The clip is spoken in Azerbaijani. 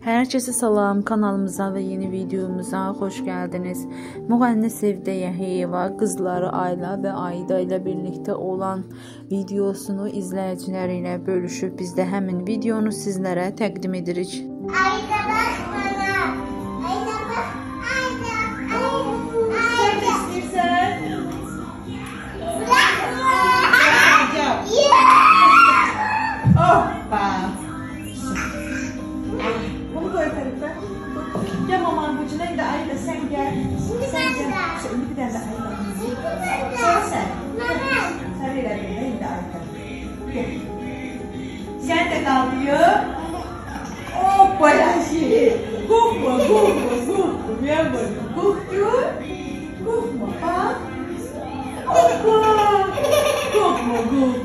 Herkese salam, kanalımıza ve yeni videomuza hoş geldiniz. Müğənni Sevdə Yəhiyeva qızları Ayla ve Ayda ile birlikte olan videosunu izləyicilərlə bölüşüb biz də həmin videonu sizlərə təqdim edirik. Ayda bak bana. Ayda bak. Ayda. Sen de istiyorsan. Hoppa. Bunu koy tarafa. Gel mamanın ucuna bir de Ayda sen gel. Sen gel. Şimdi bir tane de Ayda. Sonra sen. Sarıyla bir de Ayda. Gel. Sen de kalkıyor. Hoppa şey. Korkma. Bir bak. Korkuyor. Korkma. Bak. Korkma.